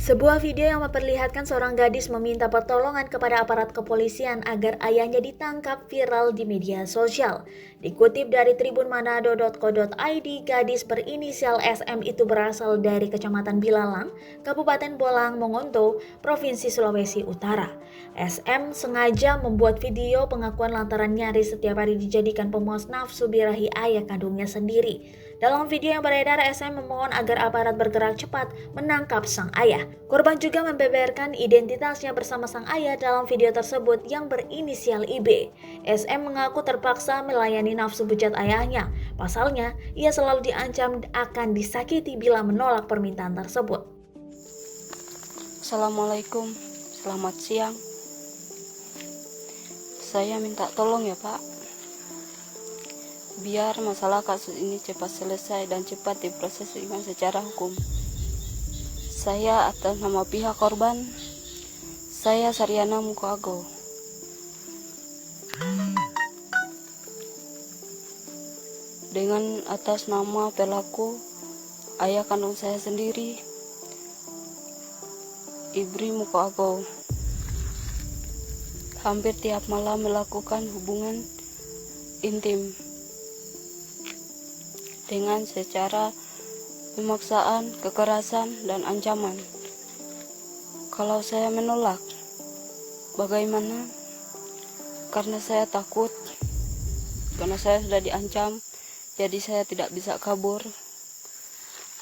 Sebuah video yang memperlihatkan seorang gadis meminta pertolongan kepada aparat kepolisian agar ayahnya ditangkap viral di media sosial. Dikutip dari tribunmanado.co.id, gadis berinisial SM itu berasal dari Kecamatan Bilalang, Kabupaten Bolang Mongonto, Provinsi Sulawesi Utara. SM sengaja membuat video pengakuan lantaran nyaris setiap hari dijadikan pemuas nafsu birahi ayah kandungnya sendiri. Dalam video yang beredar, SM memohon agar aparat bergerak cepat menangkap sang ayah. Korban juga membeberkan identitasnya bersama sang ayah dalam video tersebut yang berinisial IB. SM mengaku terpaksa melayani nafsu bejat ayahnya. Pasalnya, ia selalu diancam akan disakiti bila menolak permintaan tersebut. Assalamualaikum, selamat siang. Saya minta tolong ya Pak, biar masalah kasus ini cepat selesai dan cepat diproses dengan secara hukum. Saya atas nama pihak korban, saya Saryana Mukoago. Dengan atas nama pelaku, ayah kandung saya sendiri, Ibri Mukoago, hampir tiap malam melakukan hubungan intim dengan secara pemaksaan, kekerasan, dan ancaman. Kalau saya menolak, bagaimana? Karena saya takut, karena saya sudah diancam, jadi saya tidak bisa kabur.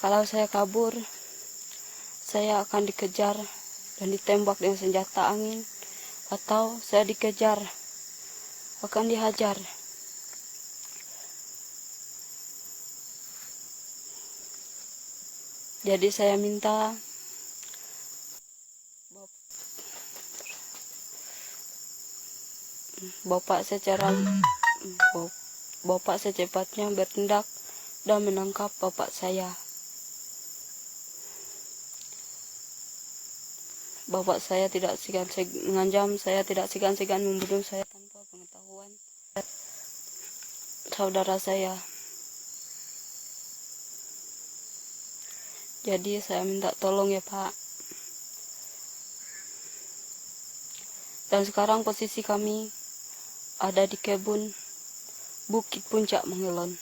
Kalau saya kabur, saya akan dikejar dan ditembak dengan senjata angin, atau saya dikejar, akan dihajar. Jadi saya minta Bapak secepatnya bertindak dan menangkap bapak saya. Bapak saya tidak segan-segan mengancam saya, tidak segan-segan membunuh saya tanpa pengetahuan saudara saya. Jadi saya minta tolong ya Pak. Dan sekarang posisi kami ada di kebun Bukit Puncak Mangelon.